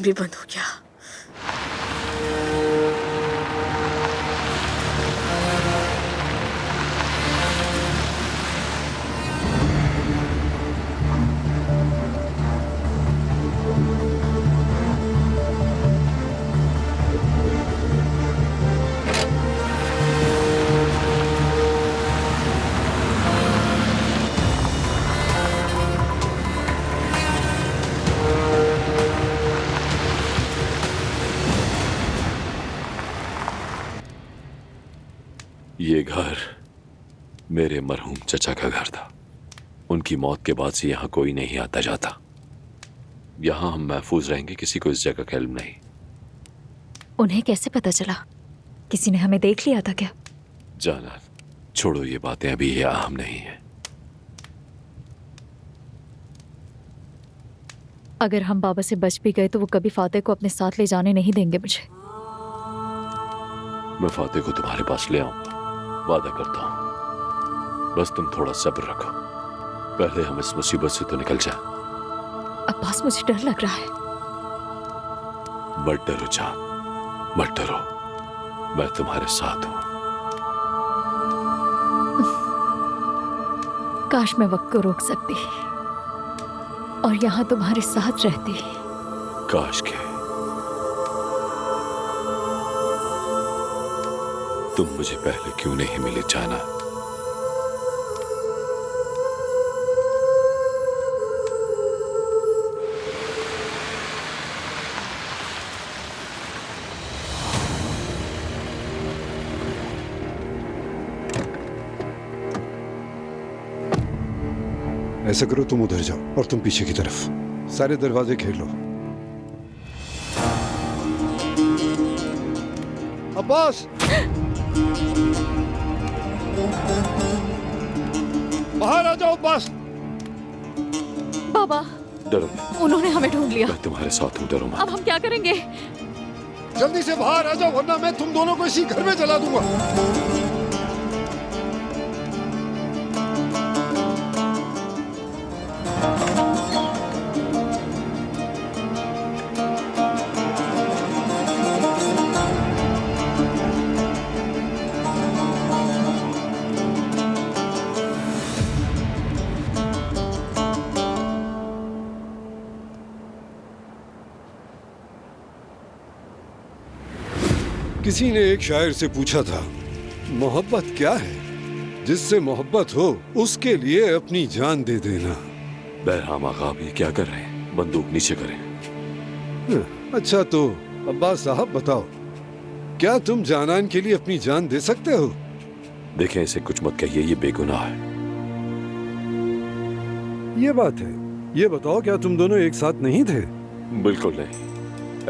Phone भी बंद हो गया। ये घर मेरे मरहूम चचा का घर था। उनकी मौत के बाद से यहाँ कोई नहीं आता जाता। यहाँ हम महफूज रहेंगे, किसी को इस जगह का इल्म नहीं। उन्हें कैसे पता चला? किसी ने हमें देख लिया था क्या? जाना, छोड़ो ये बातें, अभी ये अहम नहीं है। अगर हम बाबा से बच भी गए तो वो कभी फातेह को अपने साथ ले जाने नहीं देंगे मुझे। मैं फातेह को तुम्हारे पास ले आऊंगा, वादा करता हूं। बस तुम थोड़ा सब्र रखो, पहले हम इस मुसीबत से तो निकल जाए। अब्बास, मुझे डर लग रहा है। मत डरो जान, मत डरो, मैं तुम्हारे साथ हूं। काश मैं वक्त को रोक सकती और यहाँ तुम्हारे साथ रहती। काश के तुम मुझे पहले क्यों नहीं मिले जाना। ऐसा करो, तुम उधर जाओ और तुम पीछे की तरफ। सारे दरवाजे घेर लो। अब्बास, बाहर आ जाओ अब्बास। बाबा, डरो, उन्होंने हमें ढूंढ लिया। मैं तुम्हारे साथ हूं, डरो मत। अब हम क्या करेंगे? जल्दी से बाहर आ जाओ वरना मैं तुम दोनों को इसी घर में जला दूंगा। किसी ने एक शायर से पूछा था, मोहब्बत क्या है? जिससे मोहब्बत हो उसके लिए अपनी जान दे देना। बहराम आगा, आप ये क्या कर रहे हैं? बंदूक नीचे करें। अच्छा तो अब्बास साहब बताओ, क्या तुम जानान के लिए अपनी जान दे सकते हो? देखें, इसे कुछ मत कहिए, ये बेगुनाह है। ये बात है। ये बताओ, क्या तुम दोनों एक साथ नहीं थे? बिल्कुल नहीं,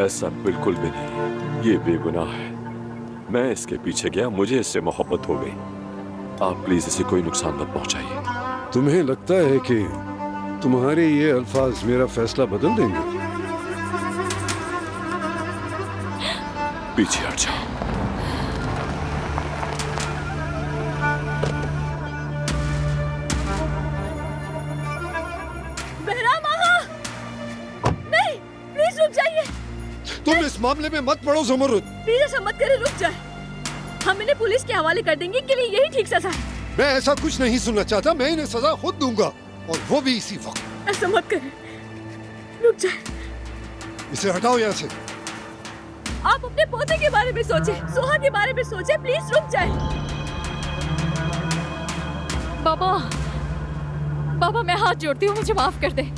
ऐसा बिल्कुल भी नहीं। ये बेगुनाह है। मैं इसके पीछे गया, मुझे इससे मोहब्बत हो गई। आप प्लीज इसे कोई नुकसान मत पहुंचाइए। तुम्हें लगता है कि तुम्हारे ये अल्फाज मेरा फैसला बदल देंगे? पीछे हट जाओ। बहराम आगा, नहीं, प्लीज रुक जाइए। तुम इस मामले में मत पड़ो ज़ुमरुद। प्लीज ऐसा मत करें, रुक जाए। हम इन्हें पुलिस के हवाले कर देंगे, के लिए यही ठीक सजा है। मैं ऐसा कुछ नहीं सुनना चाहता। मैं इन्हें सजा खुद दूंगा, और वो भी इसी वक्त। ऐसा मत करें, रुक जाए। इसे हटाओ यहाँ से। आप अपने पोते के बारे में सोचें, सुहा के बारे में सोचें, प्लीज रुक जाए। बाबा, बाबा मैं हाथ जोड़ती हूँ, मुझे माफ कर दे।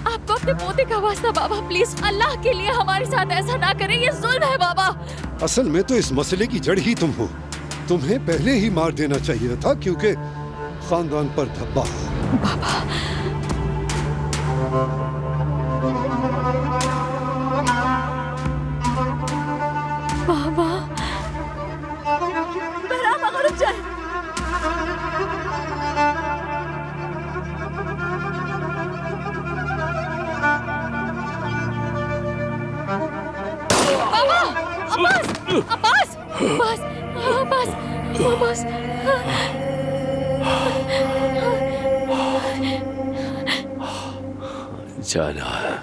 आपको अपने पोते का वास्ता बाबा, प्लीज अल्लाह के लिए हमारे साथ ऐसा ना करें, ये जुल्म है बाबा। असल में तो इस मसले की जड़ ही तुम हो। तुम्हें पहले ही मार देना चाहिए था, क्योंकि खानदान पर धब्बा। बाबा, बाबा, बहराम आगा, रुक जाए। अब्बास, अब्बास, अब्बास, अब्बास, जाना है।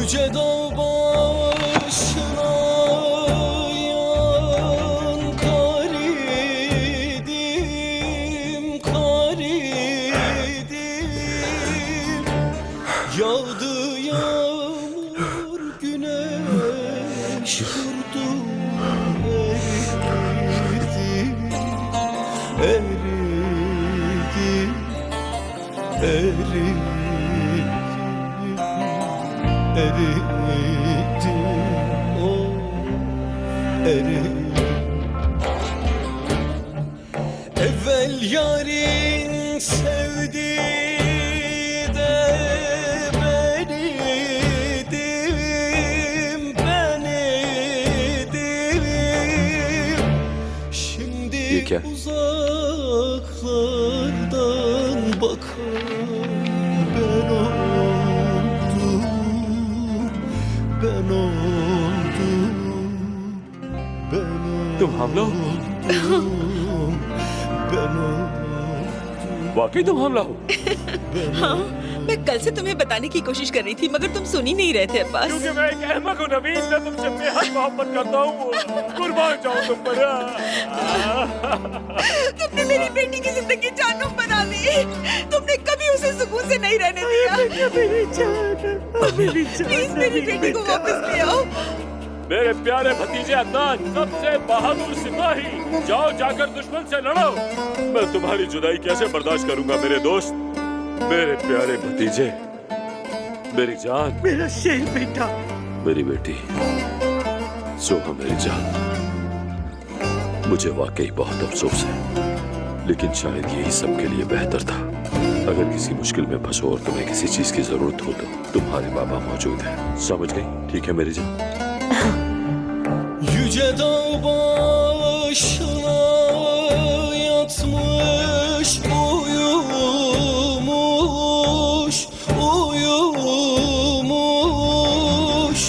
Yüce dağ başına yan kar idim, kar idim. Yağdı yağmur, güneş vurdu, eridim, eridim, eridim, eridim, oh, eridim. Evvel yarin sevdi de ben idim, ben idim. Şimdi क्या? uzaklardan bakan ben oldum, ben oldum, ben तुम हमला हो? oldum, ben oldum. वाकई तुम हमला हो? हाँ, मैं कल से तुम्हें बताने की कोशिश कर रही थी मगर तुम सुन ही नहीं रहे थे अब्बास। क्योंकि मैं एक अहमक हूँ नवीन, मैं तुमसे बेहद मोहब्बत करता हूँ। कुर्बान जाऊँ तुम पर। तुमने मेरी बेटी की जिंदगी जानूम बना दी। तुमने कभी उसे सुकून से नहीं रहने दिया। प्लीज मेरी बेटी को वापस ले आओ। मेरे प्यारे भतीजे अदनान, सबसे बहादुर सिपाही, जाओ जाकर दुश्मन से लड़ो। मैं तुम्हारी जुदाई कैसे बर्दाश्त करूंगा मेरे दोस्त, मेरे प्यारे भतीजे, मेरी जान, मेरा शेर बेटा, मेरी बेटी सोहा, मेरी जान। मुझे वाकई बहुत अफसोस है, लेकिन शायद यही सबके लिए बेहतर था। अगर किसी मुश्किल में फंसो और तुम्हें किसी चीज की जरूरत हो तो तुम्हारे बाबा मौजूद हैं। समझ गई? ठीक है मेरी जान। Yüce dağ başına yatmış, uyumuş, uyumuş.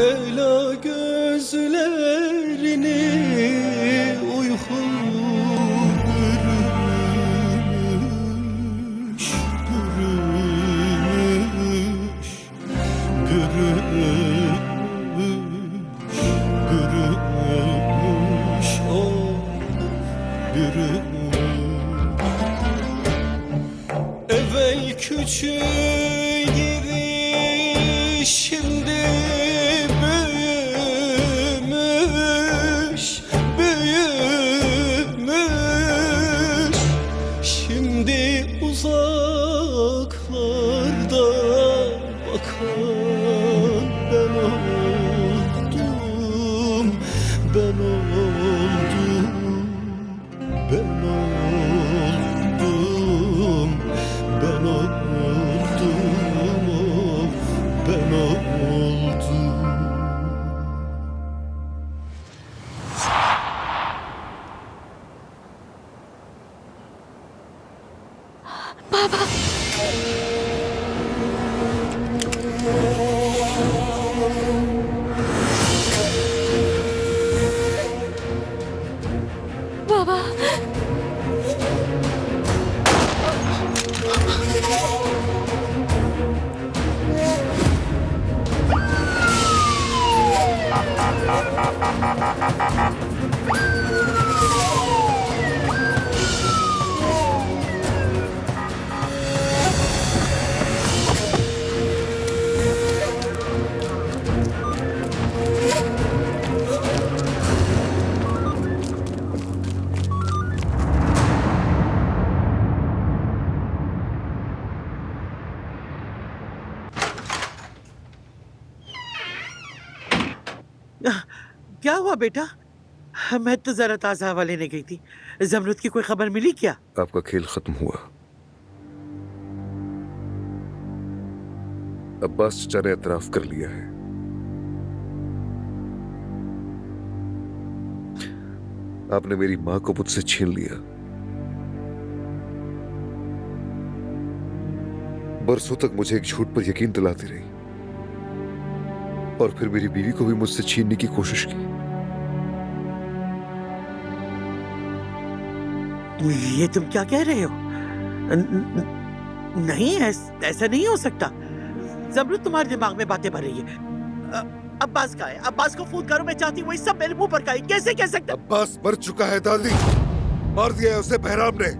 Ela gözlerini uyku bürümüş, bürümüş, bürümüş. Bürümüş, oh, bürümüş. Evvel küçük idi, şimdi büyümüş, büyümüş. Şimdi uzaklarda bakan ben oldum, ben oldum, ben oldum, ben oldum, ben oldum. बाबा, क्या हुआ बेटा? मैं तो जरा ताजा हवा लेने गई थी। जमरुद की कोई खबर मिली क्या? आपका खेल खत्म हुआ। अब्बास चाचा ने एतराफ कर लिया है। आपने मेरी मां को मुझसे छीन लिया। बरसों तक मुझे एक झूठ पर यकीन दिलाती रही और फिर मेरी बीवी को भी मुझसे छीनने की कोशिश की। ये तुम क्या कह रहे हो? नहीं, ऐसा नहीं हो सकता। जमरुद तुम्हारे दिमाग में बातें भर रही है। अब्बास का है, अब्बास को फोन करो, मैं चाहती हूँ वही सब मेरे मुंह पर कहे। कैसे कह सकते? अब्बास मर चुका है दादी, मार दिया है उसे बहराम ने।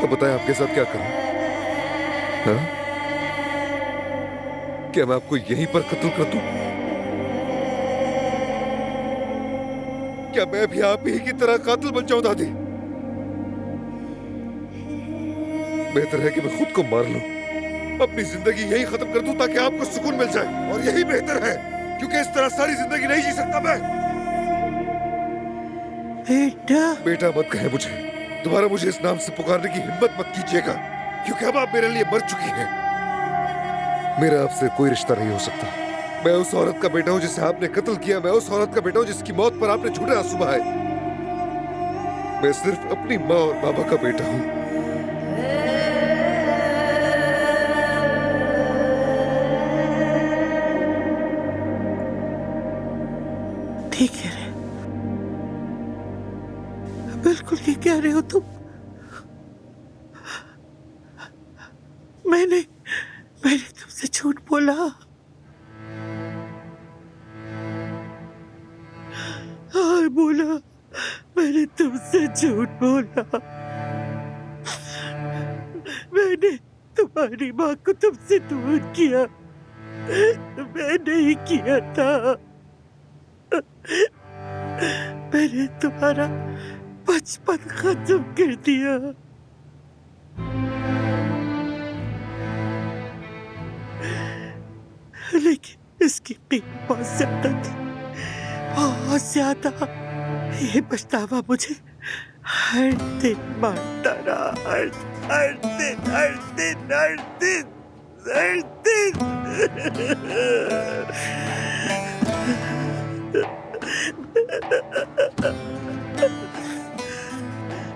तो बताएं आपके साथ क्या करूं? हाँ? क्या मैं आपको यहीं पर कत्ल कर दूं? क्या मैं भी आप ही की तरह कातिल बन जाऊं दादी? बेहतर है कि मैं खुद को मार लूं, अपनी जिंदगी यही खत्म कर दूं ताकि आपको सुकून मिल जाए। और यही बेहतर है, क्योंकि इस तरह सारी जिंदगी नहीं जी सकता मैं। बेटा, बेटा मत कहे मुझे, दोबारा मुझे इस नाम से पुकारने की हिम्मत मत कीजिएगा, क्योंकि अब आप मेरे लिए मर चुकी हैं। मेरा आपसे कोई रिश्ता नहीं हो सकता। मैं उस औरत का बेटा हूं जिसे आपने कत्ल किया। मैं उस औरत का बेटा हूं जिसकी मौत पर आपने झूठे आंसू बहाए। मैं सिर्फ अपनी माँ और बाबा का बेटा हूं। ठीक है, बिल्कुल ठीक कह रहे हो तुम। मैंने तुमसे झूठ बोला। हाँ बोला, मैंने तुमसे झूठ बोला। मैंने तुम्हारी माँ को तुमसे दूर किया, मैं नहीं किया था। मैंने तुम्हारा बचपन खत्म कर दिया। लेकिन इसकी कीमत बहुत ज्यादा थी, बहुत ज्यादा। ये पछतावा मुझे हर दिन मारता रहा, हर दिन, हर दिन, हर दिन, हर दिन।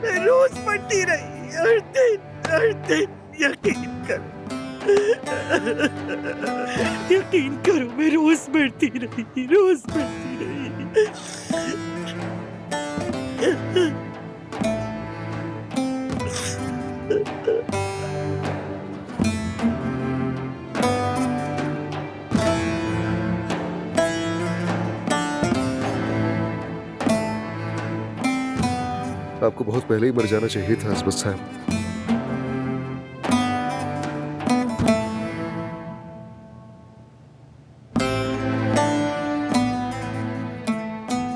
मैं रोज पढ़ती रही, हर दिन। यकीन करो, मैं रोज पढ़ती रही, रोज पढ़ती रही। आपको बहुत पहले ही मर जाना चाहिए था असमत साहब।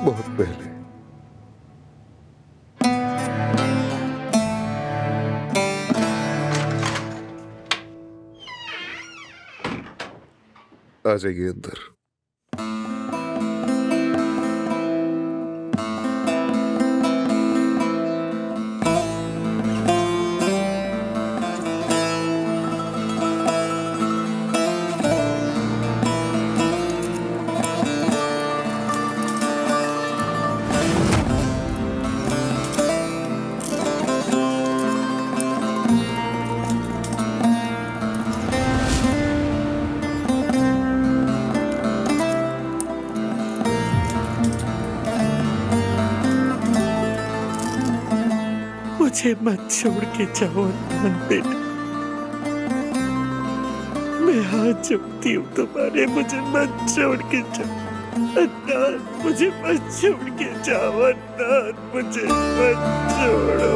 बहुत पहले। आ जाइए अंदर। मुझे मत छोड़ के जाओ अदनान बेटा, मैं हाथ जोड़ती हूँ तुम्हारे, मुझे मत छोड़ के जाओ अदनान, मुझे मत छोड़ के जाओ अदनान, मुझे मत छोड़ो।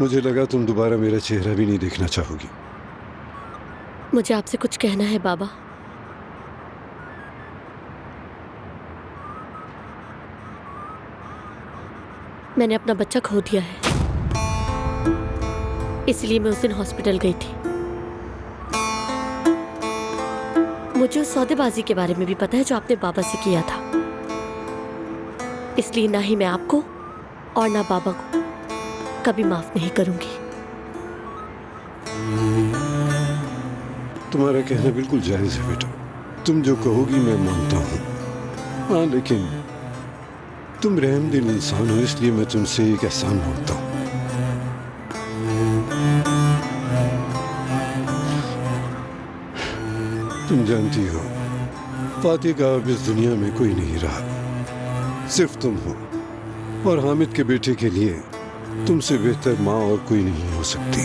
मुझे लगा तुम दोबारा मेरा चेहरा भी नहीं देखना चाहोगी। मुझे आपसे कुछ कहना है बाबा। मैंने अपना बच्चा खो दिया है, इसलिए मैं उस दिन हॉस्पिटल गई थी। मुझे उस सौदेबाजी के बारे में भी पता है जो आपने बाबा से किया था, इसलिए ना ही मैं आपको और ना बाबा को कभी माफ नहीं करूंगी। तुम्हारा कहना बिल्कुल जायज है बेटा, तुम जो कहोगी मैं मानता हूँ। हाँ, लेकिन तुम रहमदिल इंसान हो, इसलिए मैं तुमसे एक एहसान मांगता हूँ। तुम जानती हो फातिह का अब इस दुनिया में कोई नहीं रहा, सिर्फ तुम हो, और हामिद के बेटे के लिए तुमसे बेहतर माँ और कोई नहीं हो सकती।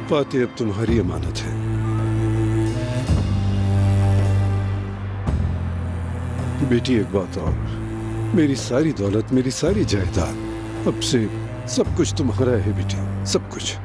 फातिह अब तुम्हारी अमानत है। बेटी एक बात और, मेरी सारी दौलत, मेरी सारी जायदाद अब से सब कुछ तुम्हारा है बेटी, सब कुछ।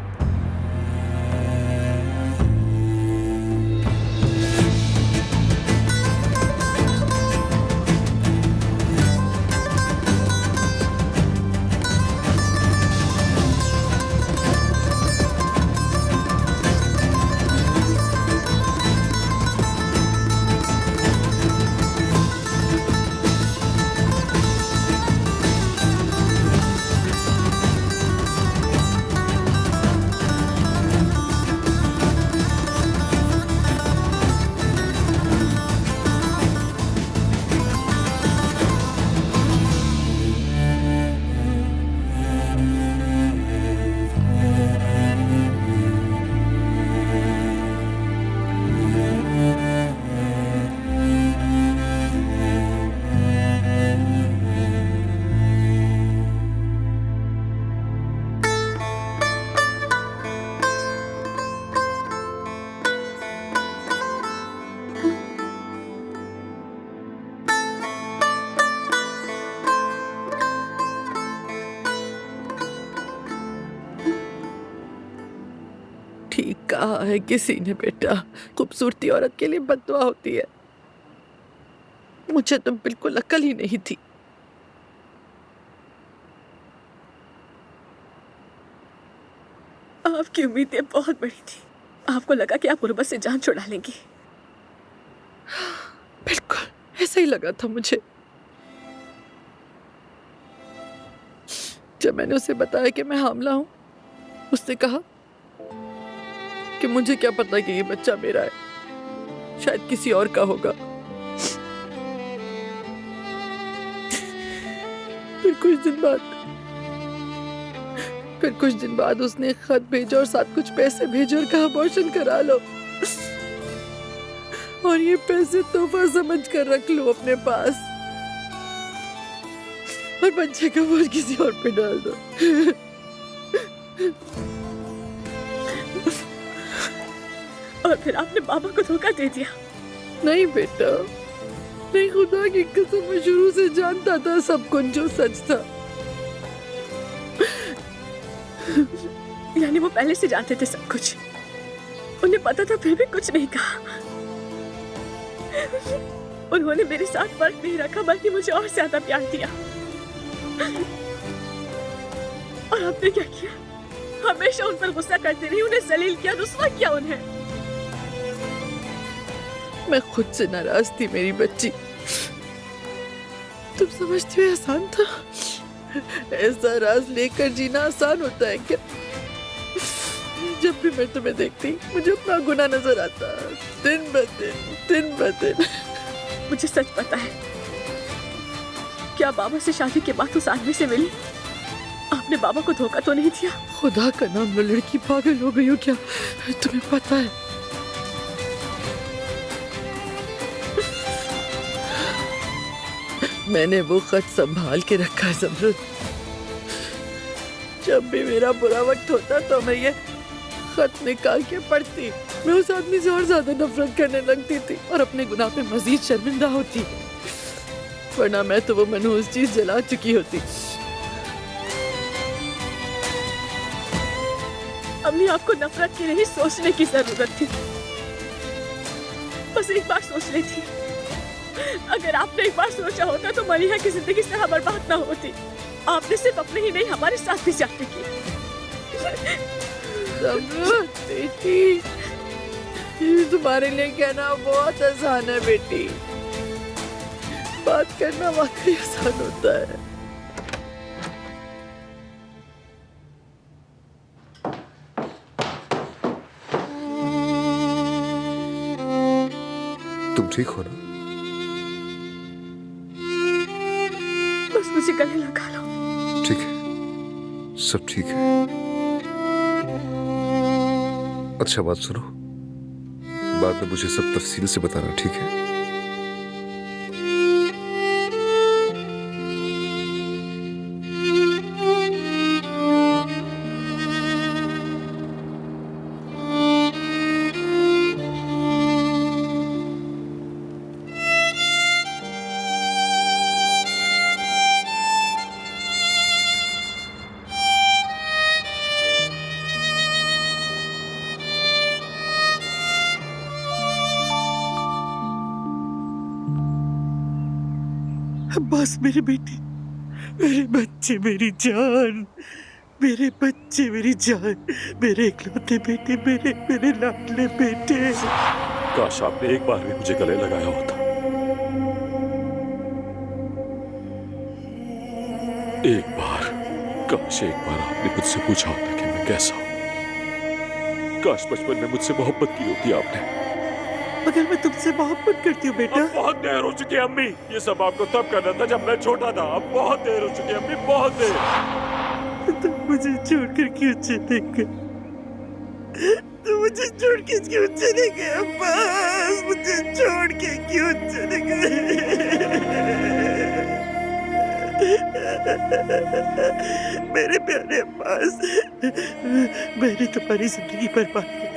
ठीक कहा है किसी ने बेटा, खूबसूरती औरत के लिए बद्दुआ होती है। मुझे तो बिल्कुल अक्ल ही नहीं थी। आपकी उम्मीदें बहुत बड़ी थी, आपको लगा कि आप गुर्बत से जान छुड़ा लेंगी। बिल्कुल ऐसा ही लगा था मुझे। जब मैंने उसे बताया कि मैं हामला हूं, उसने कहा कि मुझे क्या पता कि ये बच्चा मेरा है, शायद किसी और का होगा। फिर कुछ दिन बाद उसने एक खत भेजा और साथ कुछ पैसे भेजे और कहा अबॉर्शन करा लो, और ये पैसे तोहफा समझ कर रख लो अपने पास, और बच्चे का बोझ किसी और पे डाल दो। और फिर आपने बाबा को धोखा दे दिया। नहीं बेटा, नहीं, खुदा की कसम मैं शुरू से जानता था सब कुछ जो सच था। यानी वो पहले से जानते थे सब कुछ, उन्हें पता था फिर भी कुछ नहीं कहा। उन्होंने मेरे साथ फर्क नहीं रखा, बल्कि मुझे और ज्यादा प्यार दिया। और आपने क्या किया? हमेशा उन पर गुस्सा करते रही, उन्हें जलील किया, रुस्वा किया उन्हें। मैं खुद से नाराज थी मेरी बच्ची। तुम समझती हो आसान था? ऐसा राज लेकर जीना आसान होता है क्या? जब भी मैं तुम्हें देखती मुझे अपना गुनाह नजर आता, दिन ब दिन। मुझे सच पता है, क्या बाबा से शादी के बाद उस आदमी से मिली? आपने बाबा को धोखा तो नहीं दिया? खुदा का नाम लो, लड़की पागल हो गई हो क्या? तुम्हें पता है मैंने वो खत संभाल के रखा है ज़मरुद। जब भी मेरा बुरा वक्त होता तो मैं ये खत निकाल के पढ़ती। मैं उस आदमी से और ज्यादा नफरत करने लगती थी और अपने गुनाह पे मजीद शर्मिंदा होती। वरना मैं तो वो मनहूस चीज जला चुकी होती। अम्मी, आपको नफरत की नहीं सोचने की जरूरत थी। बस एक बार सोच रही थी। अगर आपने एक बार सोचा होता तो मलिहा की जिंदगी इस तरह बर्बाद ना होती। आपने सिर्फ अपने ही नहीं हमारे साथ भी जाते की। बेटी, ये तुम्हारे लिए कहना बहुत आसान है बेटी, बात करना वाकई आसान होता है। तुम ठीक हो ना? बस मुझे गले लगा लो। ठीक है, सब ठीक है। अच्छा बात सुनो, बाद में मुझे सब तफसील से बताना, ठीक है? बस मेरे बेटे, मेरे बच्चे, मेरी जान, मेरे बच्चे, मेरी जान, मेरे इकलौते बेटे, मेरे लाडले बेटे। काश आपने एक बार भी मुझे गले लगाया होता। एक बार, काश एक बार आपने मुझसे पूछा होता कि मैं कैसा हूं। काश बचपन में मुझसे मोहब्बत की होती आपने। मगर मैं तुमसे मोहब्बत करती हूँ बेटा। अब बहुत देर हो चुकी है अम्मी, ये सब आपको तब करना था जब मैं छोटा था। अब बहुत देर हो चुकी है अम्मी, बहुत देर। तुम मुझे छोड़कर क्यों चले गए? तुम मुझे छोड़ के क्यों चले गए अब्बास? मुझे छोड़ के क्यों चले गए? मेरे प्यारे अब्बास, मैंने तुम्हारी जिंदगी बर्बाद कर,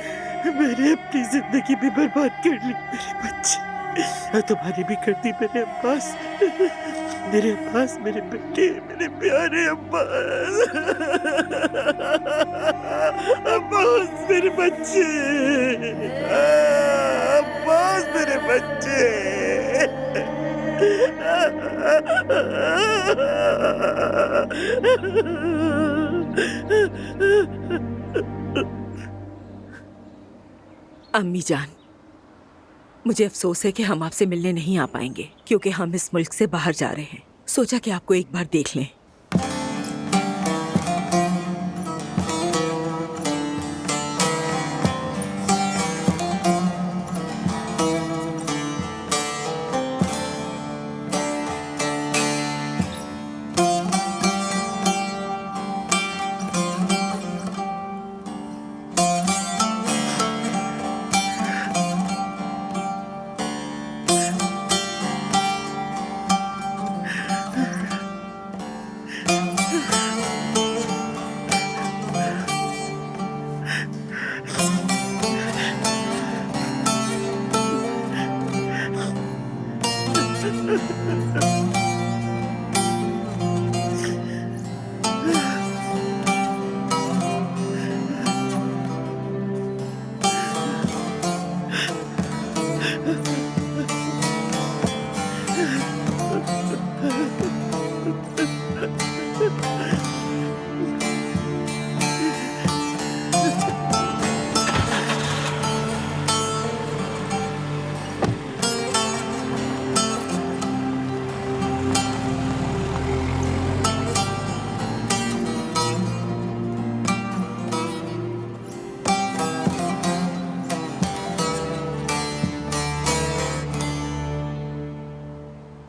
मैंने अपनी जिंदगी भी बर्बाद कर ली। मेरे बच्चे, तुम्हारी भी कर दी मेरे अब्बास, मेरे अब्बास, मेरे बेटे, मेरे प्यारे अब्बास। अब्बास मेरे बच्चे, अब्बास मेरे बच्चे। अम्मी जान, मुझे अफसोस है कि हम आपसे मिलने नहीं आ पाएंगे क्योंकि हम इस मुल्क से बाहर जा रहे हैं। सोचा कि आपको एक बार देख लें।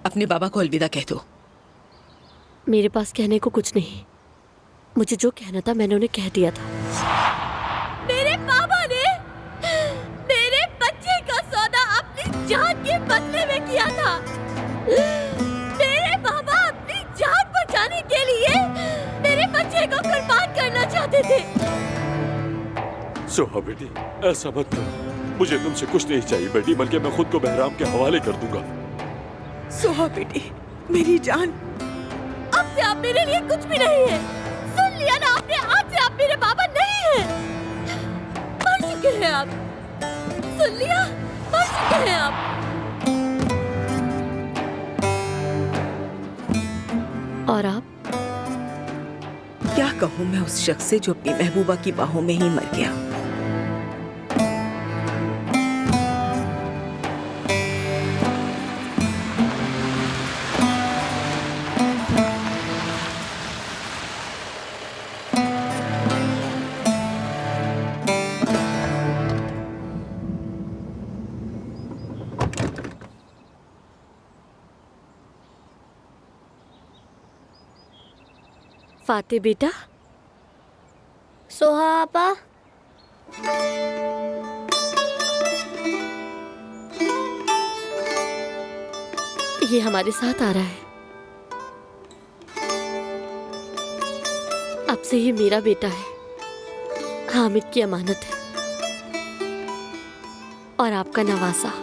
अपने बाबा को अलविदा कह दो। मेरे पास कहने को कुछ नहीं, मुझे जो कहना था मैंने उन्हें कह दिया था। मेरे बाबा ने मेरे बच्चे का सौदा अपनी जान के बदले में किया था। मेरे बाबा अपनी जान बचाने के लिए मेरे बच्चे को कुर्बान करना चाहते थे। सोहा बेटी, ऐसा मत करो। मुझे तुमसे कुछ नहीं चाहिए बेटी, बल्कि मैं खुद को बहराम के हवाले कर दूंगा। सोहा बेटी, मेरी जान। अब से आप मेरे लिए कुछ भी नहीं है। सुन लिया ना आपने, आज से आप मेरे बाबा नहीं हैं। मर चुके हैं आप। सुन लिया, मर चुके हैं आप। और आप? क्या कहूँ मैं उस शख्स से जो अपनी महबूबा की बाहों में ही मर गया। फाते बेटा। सोहा आपा। ये हमारे साथ आ रहा है। अब से ये मेरा बेटा है, हामिद की अमानत है और आपका नवासा।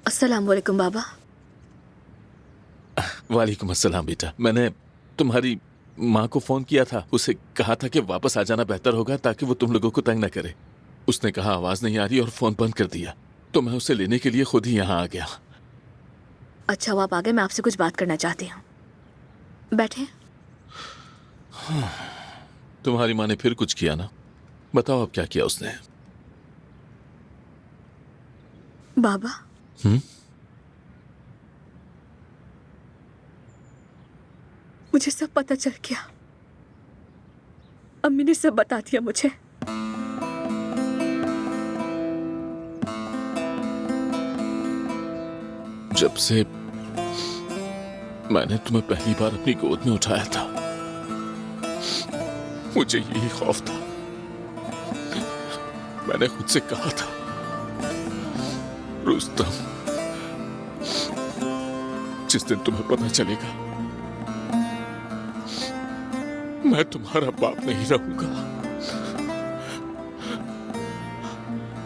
अस्सलाम वालेकुम बाबा। वालेकुम अस्सलाम बेटा। मैंने तुम्हारी माँ को फोन किया था, उसे कहा था कि वापस आ जाना बेहतर होगा ताकि वो तुम लोगों को तंग न करे। उसने कहा आवाज नहीं आ रही और फोन बंद कर दिया, तो मैं उसे लेने के लिए खुद ही यहाँ आ गया। अच्छा हुआ आप आ गए, मैं आपसे कुछ बात करना चाहती हूँ। बैठे। तुम्हारी माँ ने फिर कुछ किया ना? बताओ अब क्या किया उसने? बाबा मुझे सब पता चल गया। अम्मी ने सब बता दिया मुझे। जब से मैंने तुम्हें पहली बार अपनी गोद में उठाया था, मुझे यही खौफ था। मैंने खुद से कहा था, रुस्तम, जिस दिन तुम्हें पता चलेगा मैं तुम्हारा बाप नहीं रहूंगा।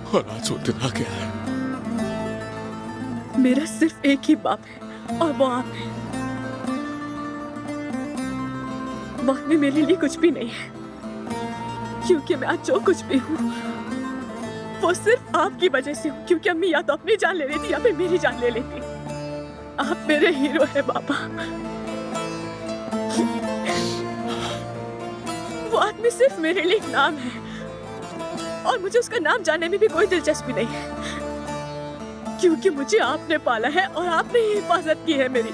और आज वो दिन आ गया है। मेरा सिर्फ एक ही बाप है और वो आप है। बाप में मेरे लिए कुछ भी नहीं है, क्योंकि मैं आज जो कुछ भी हूँ वो सिर्फ आपकी वजह से हूँ। क्योंकि अम्मी या तो अपनी जान ले लेती या फिर मेरी जान ले लेती। आप मेरे हीरो हैं बाबा। वो आदमी सिर्फ मेरे लिए एक नाम है और मुझे उसका नाम जानने में भी कोई दिलचस्पी नहीं है, क्योंकि मुझे आपने पाला है और आपने ही हिफाजत की है मेरी।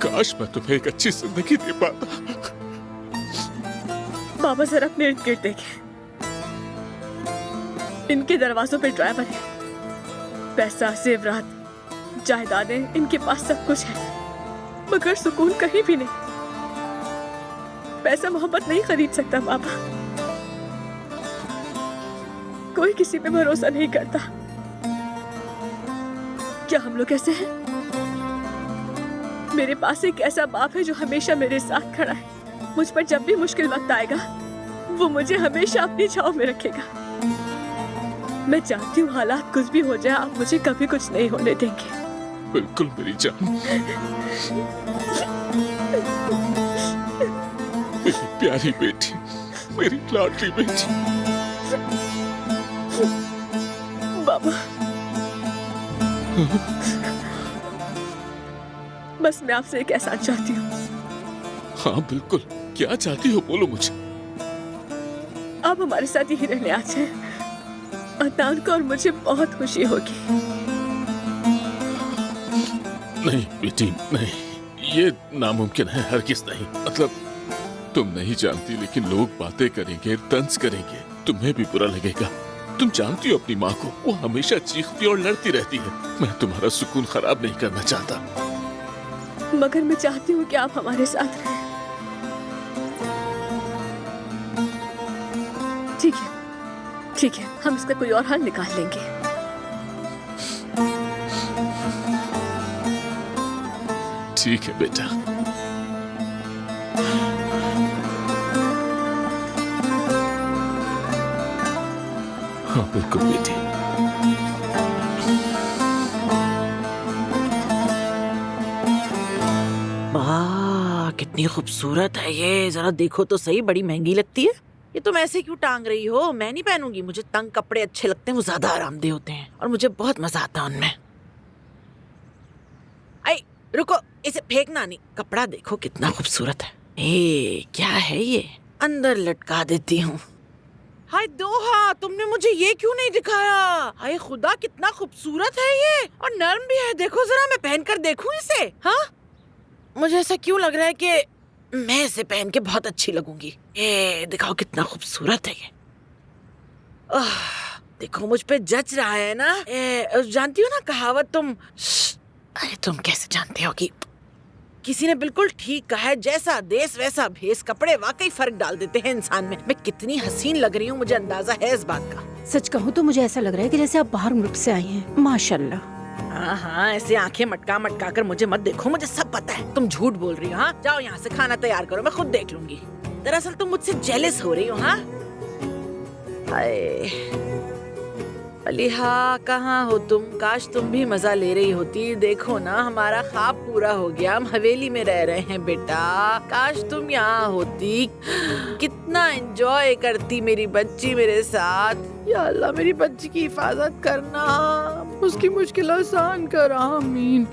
काश मैं तुम्हें एक अच्छी जिंदगी दे पाता। बाबा जरा अपने इर्द गिर्द देखें। इनके दरवाजों पे ड्राइवर है, पैसा, जेवरात, जायदादें, इनके पास सब कुछ है, मगर सुकून कहीं भी नहीं। पैसा मोहब्बत नहीं खरीद सकता बाबा। कोई किसी पे भरोसा नहीं करता। क्या हम लोग ऐसे हैं? मेरे पास एक ऐसा बाप है जो हमेशा मेरे साथ खड़ा है। मुझ पर जब भी मुश्किल वक्त आएगा वो मुझे हमेशा अपनी छांव में रखेगा। मैं चाहती हूँ हालात कुछ भी हो जाए, आप मुझे कभी कुछ नहीं होने देंगे। बिल्कुल मेरी जान, मेरी प्यारी बेटी, मेरी लाडली बेटी। बाबा बस मैं आपसे एक एहसान चाहती हूँ। हाँ बिल्कुल, क्या चाहती हो बोलो मुझे। आप हमारे साथ यही रहने आ जाए, अदनान को और मुझे बहुत खुशी होगी। नहीं बेटी नहीं, ये नामुमकिन है, हरगिज़ नहीं। मतलब तुम नहीं जानती, लेकिन लोग बातें करेंगे, तंज करेंगे, तुम्हें भी बुरा लगेगा। तुम जानती हो अपनी माँ को, वो हमेशा चीखती और लड़ती रहती है। मैं तुम्हारा सुकून खराब नहीं करना चाहता, मगर मैं चाहती हूँ कि आप हमारे साथ रहें। ठीक है, हम इसका कोई और हल निकाल लेंगे। ठीक है बेटा। हाँ बिल्कुल बेटी। वाह कितनी खूबसूरत है ये, जरा देखो तो सही, बड़ी महंगी लगती है। ये तुम ऐसे क्यों टांग रही हो? मैं नहीं पहनूंगी, मुझे तंग कपड़े अच्छे लगते हैं, वो ज्यादा आरामदेह होते हैं और मुझे बहुत मजा आता है उनमें। आई रुको, इसे फेंकना नहीं, कपड़ा देखो कितना खूबसूरत है। ए क्या है ये, अंदर लटका देती हूँ। हाय दोहा, तुमने मुझे ये क्यों नहीं दिखाया? हाय खुदा कितना खूबसूरत है ये, और नर्म भी है। देखो जरा, मैं पहनकर देखूं इसे। हाँ मुझे ऐसा क्यों लग रहा है कि मैं इसे पहन के बहुत अच्छी लगूंगी। ये दिखाओ कितना खूबसूरत है ये। देखो मुझ पे जच रहा है ना। जानती हो ना कहावत तुम, अरे तुम कैसे जानते हो कि किसी ने बिल्कुल ठीक कहा है, जैसा देश वैसा भेष। कपड़े वाकई फर्क डाल देते हैं इंसान में। मैं कितनी हसीन लग रही हूँ, मुझे अंदाजा है इस बात का। सच कहूँ तो मुझे ऐसा लग रहा है कि जैसे आप बाहर मुल्क से आई हैं। माशाल्लाह। हाँ ऐसे आंखें मटका मटका कर मुझे मत देखो, मुझे सब पता है। तुम झूठ बोल रही हो। हाँ जाओ यहाँ से, खाना तैयार करो, मैं खुद देख लूंगी। दरअसल तुम मुझसे जेलस हो रही हो। हाँ अलीहा कहाँ हो तुम? काश तुम भी मजा ले रही होती। देखो ना हमारा ख्वाब पूरा हो गया, हम हवेली में रह रहे हैं बेटा। काश तुम यहाँ होती, कितना एंजॉय करती मेरी बच्ची मेरे साथ। या अल्लाह मेरी बच्ची की हिफाजत करना, उसकी मुश्किल आसान कर। आमीन।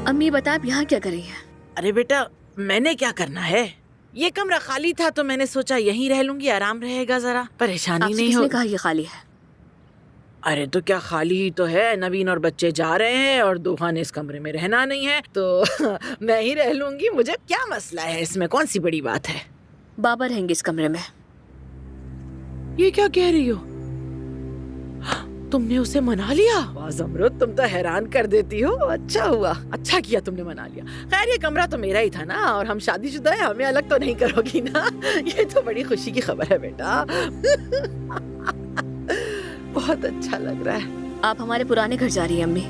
अम्मी बता, आप यहाँ क्या कर रही हैं? अरे बेटा मैंने क्या करना है, ये कमरा खाली था तो मैंने सोचा यहीं रह लूंगी, आराम रहेगा, जरा परेशानी नहीं हो। किसने कहा ये खाली है? अरे तो क्या खाली ही तो है, नवीन और बच्चे जा रहे हैं और दोहा ने इस कमरे में रहना नहीं है तो मैं ही रह लूंगी। मुझे क्या मसला है इसमें, कौन सी बड़ी बात है। बाबा रहेंगे इस कमरे में। ये क्या कह रही हो? तुमने उसे मना लिया? वाह ज़मरुद, तुम तो हैरान कर देती हो। अच्छा हुआ, अच्छा किया तुमने मना लिया। खैर ये कमरा तो मेरा ही था ना, और हम शादीशुदा हैं, हमें अलग तो नहीं करोगी ना। ये तो बड़ी खुशी की खबर है बेटा। बहुत अच्छा लग रहा है। आप हमारे पुराने घर जा रही हैं अम्मी।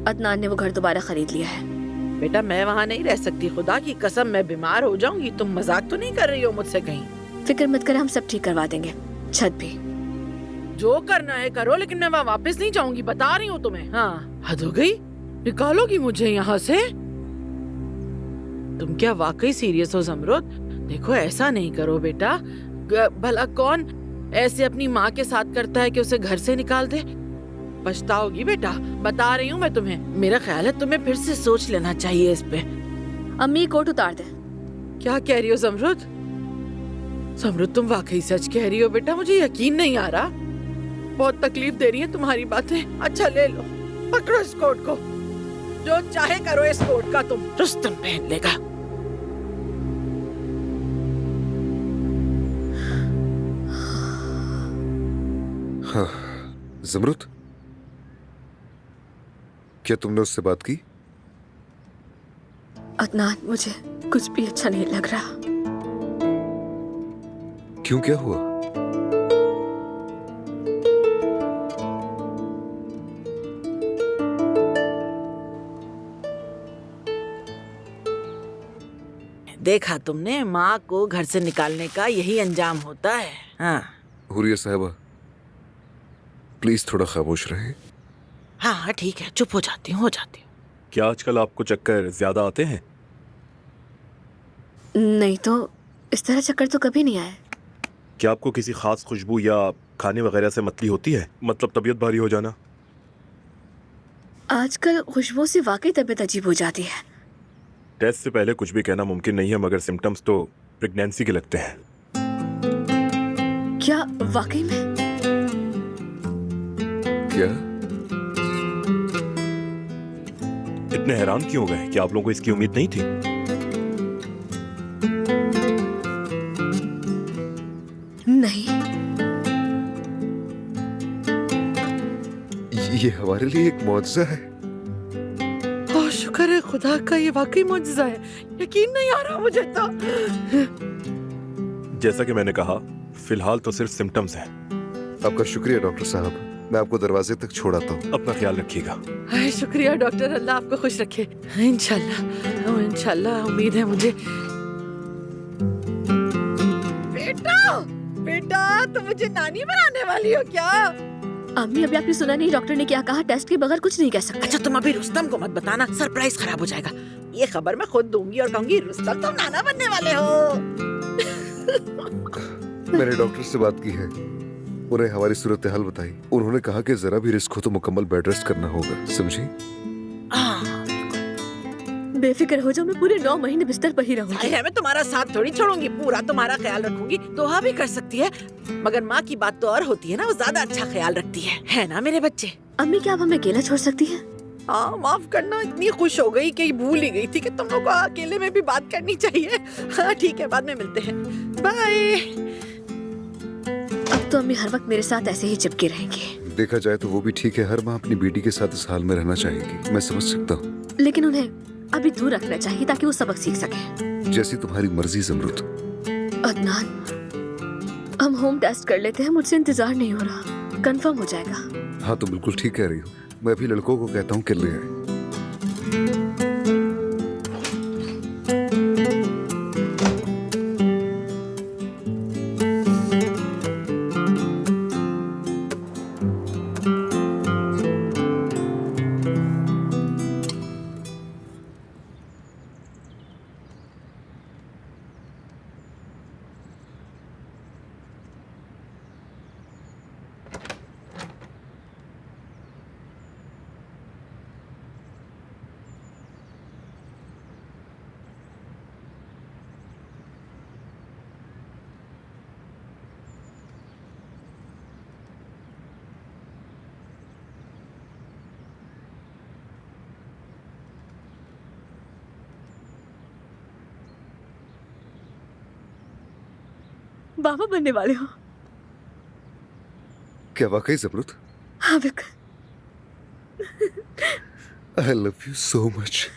अदनान ने वो घर दोबारा खरीद लिया है। बेटा मैं वहाँ नहीं रह सकती, खुदा की कसम मैं बीमार हो जाऊंगी। तुम मजाक तो नहीं कर रही हो मुझसे कहीं? फिक्र मत कर, हम सब ठीक करवा देंगे। छत भी जो करना है करो, लेकिन मैं वहाँ वापस नहीं जाऊंगी, बता रही हूँ तुम्हें। हाँ हद हो गई, निकालोगी मुझे यहाँ से? तुम क्या वाकई सीरियस हो ज़मरुद? देखो ऐसा नहीं करो बेटा, भला कौन ऐसे अपनी माँ के साथ करता है कि उसे घर से निकाल दे? पछताओगी बेटा, बता रही हूँ मैं तुम्हें। मेरा ख्याल है तुम्हें फिर से सोच लेना चाहिए इस पे। अम्मी कोट उतार दे। क्या कह रही हो ज़मरुद? ज़मरुद तुम वाकई सच कह रही हो बेटा, मुझे यकीन नहीं आ रहा। बहुत तकलीफ दे रही है तुम्हारी बातें। अच्छा ले लो, पकड़ो इस कोट को, जो चाहे करो इस कोट का तुम। रुस्तम पहन लेगा। हाँ ज़मरुद, क्या तुमने उससे बात की? अदनान मुझे कुछ भी अच्छा नहीं लग रहा। क्यों, क्या हुआ? देखा तुमने, माँ को घर से निकालने का यही अंजाम होता है। हाँ हुरिया साहबा प्लीज थोड़ा खामोश रहें। हाँ हाँ ठीक है, चुप हो जाती हूँ, हो जाती हूँ। क्या आजकल आपको चक्कर ज्यादा आते हैं? नहीं तो इस तरह चक्कर तो कभी नहीं आया। क्या आपको किसी खास खुशबू या खाने वगैरह से मतली होती है, मतलब तबीयत भारी हो जाना? आजकल खुशबू से वाकई तबीयत अजीब हो जाती है। टेस्ट से पहले कुछ भी कहना मुमकिन नहीं है, मगर सिम्टम्स तो प्रेगनेंसी के लगते हैं। क्या वाकई में? क्या? इतने हैरान क्यों हो गए? क्या आप लोगों को इसकी उम्मीद नहीं थी? नहीं, ये हमारे लिए एक मौजज़ा है। शुक्र है खुदा का ये वाकई मौजज़ा है, यकीन नहीं आ रहा मुझे तो। जैसा कि मैंने कहा, फिलहाल तो सिर्फ सिम्टम्स हैं। आपका शुक्रिया डॉक्टर साहब, मैं आपको दरवाजे तक छोड़ाता हूँ। अपना ख्याल रखिएगा। हाय शुक्रिया डॉक्टर, अल्लाह आपको खुश रखे। इंशाल्लाह, इंशाल्लाह, उम्मीद है मुझे। बेटा, बेटा तुम मुझे नानी बनाने वाली हो क्या? अम्मी, अभी आपने सुना नहीं डॉक्टर ने क्या कहा? टेस्ट के बगैर कुछ नहीं कह सकते। अच्छा तुम अभी रुस्तम को मत बताना, सरप्राइज खराब हो जाएगा। ये खबर मैं खुद दूंगी और कहूंगी रुस्तम तुम नाना बनने वाले हो। मैंने डॉक्टर से बात की है, उन्हें हमारी सूरत हाल बताई। उन्होंने कहा कि जरा भी रिस्क हो तो मुकम्मल बेड रेस्ट करना होगा, समझी? बेफिक्र हो जाओ, मैं पूरे 9 महीने बिस्तर पर ही रहूंगी। मैं तुम्हारा साथ थोड़ी छोड़ूंगी, पूरा तुम्हारा ख्याल रखूंगी। दुआ भी कर सकती है, मगर माँ की बात तो और होती है ना, वो ज्यादा अच्छा ख्याल रखती है ना मेरे बच्चे? अम्मी, क्या आप हमें अकेला छोड़ सकती हैं? हाँ माफ करना, इतनी खुश हो गई कि भूल ही गई थी कि तुम लोग को अकेले में भी बात करनी चाहिए। हाँ ठीक है, बाद में मिलते हैं, बाय। अब तो अम्मी हर वक्त मेरे साथ ऐसे ही चिपके रहेंगी। देखा जाए तो वो भी ठीक है, हर माँ अपनी बेटी के साथ इस हाल में रहना चाहेगी, मैं समझ सकता हूँ। लेकिन उन्हें अभी दूर रखना चाहिए ताकि वो सबक सीख सके। जैसी तुम्हारी मर्जी ज़मरुद। अदनान, हम होम टेस्ट कर लेते हैं, मुझसे इंतजार नहीं हो रहा, कंफर्म हो जाएगा। हाँ तो बिल्कुल ठीक कह रही हो, मैं भी लड़कों को कहता हूँ कि ले आए। बाबा बनने वाले हो? क्या वाकई ज़मरुद? हाँ बिल्कुल। I love you so much.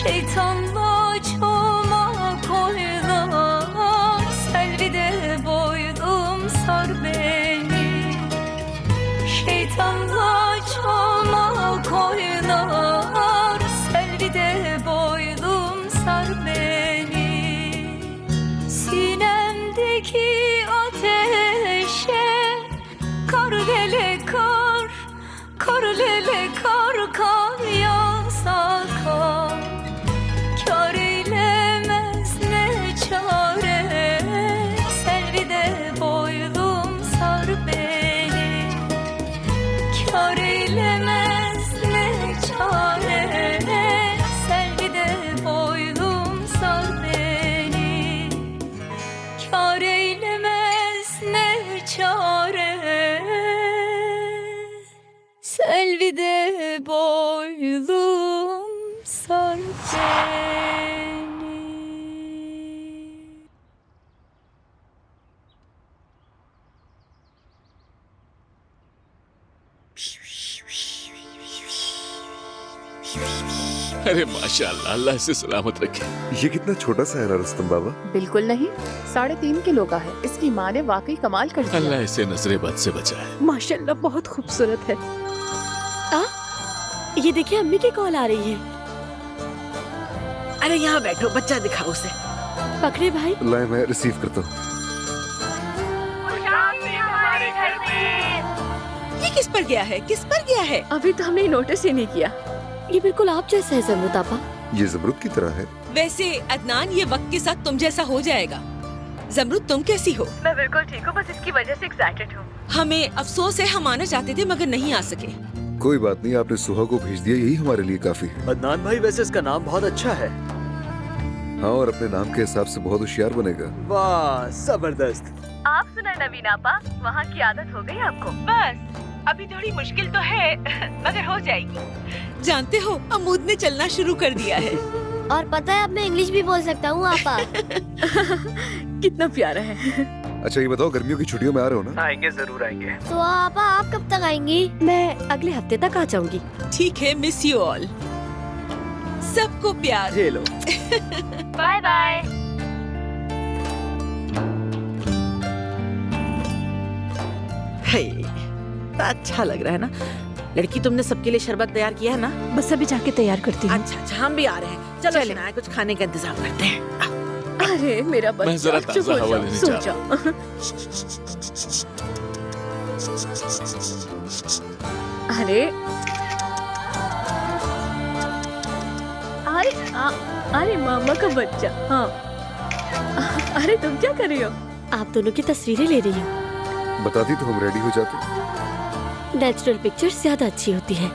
Şeytanla çomak oynar, Selvi'de boylum sar beni. Şeytanla çomak oynar, Selvi'de boylum sar beni. Sinemdeki ateşe kar lele kar, kar lele kar, kar yağsa kar. Kâr eylemez ne çare, Selvi'de boylum sar beni. Kâr eylemez ne çare, Selvi'de boylum sar beni. Kâr eylemez ne çare, Selvi'de boylum sar beni. अरे माशाल्लाह, अल्लाह से सलामत रखे। ये कितना छोटा सा है ना रुस्तम बाबा। बिल्कुल नहीं, 3.5 किलो का है। इसकी माँ ने वाकई कमाल कर दिया। अल्लाह इसे नजरे बद से बचाए। माशाल्लाह बहुत खूबसूरत है। ये देखिए अम्मी की कॉल आ रही है। अरे यहाँ बैठो, बच्चा दिखाओ उसे। पकड़े भाई। लाए मैं रिसीव करता हूँ। ये किस पर गया है, किस पर गया है? अभी तो हमने नोटिस ही नहीं किया। ये बिल्कुल आप जैसा है ज़मरुद आपा। ये ज़मरुद की तरह है। वैसे अदनान, ये वक्त के साथ तुम जैसा हो जाएगा। ज़मरुद, तुम कैसी हो? मैं बिल्कुल ठीक हूँ, बस इसकी वजह से एक्साइटेड हूँ। हमें अफसोस है, हम आना चाहते थे मगर नहीं आ सके। कोई बात नहीं, आपने सुहा को भेज दिया, यही हमारे लिए काफी है। अदनान भाई, वैसे इसका नाम बहुत अच्छा है। हाँ, और अपने नाम के हिसाब से बहुत होशियार बनेगा। वाह, जबरदस्त। आप सुना नवीन आपा, वहाँ की आदत हो गई आपको? बस अभी थोड़ी मुश्किल तो है मगर हो जाएगी। जानते हो, अमूद ने चलना शुरू कर दिया है। और पता है अब मैं इंग्लिश भी बोल सकता हूँ आपा। कितना प्यारा है। अच्छा ये बताओ, गर्मियों की छुट्टियों में आ रहे हो ना? आएंगे, जरूर आएंगे। तो आपा आप कब तक आएंगी? मैं अगले हफ्ते तक आ जाऊंगी। ठीक है, मिस यू ऑल। सबको प्यार। ये लो। Bye bye. अच्छा लग रहा है ना? लड़की, तुमने सबके लिए शरबत तैयार किया है ना? बस अभी जाके तैयार करती हूँ। अच्छा अच्छा, हम भी आ रहे हैं। चलो शनाया, कुछ खाने का इंतजाम करते हैं। अरे मेरा मैं बच्चा, जरा चुप ताज़ा हो हवा जाओ, लेने सो जा जाओ। अरे अरे मामा का बच्चा। हाँ, अरे तुम क्या कर रही हो? आप दोनों की तस्वीरें ले रही हूँ। बताती तो हम रेडी हो जाते। नेचुरल पिक्चर्स ज्यादा अच्छी होती है।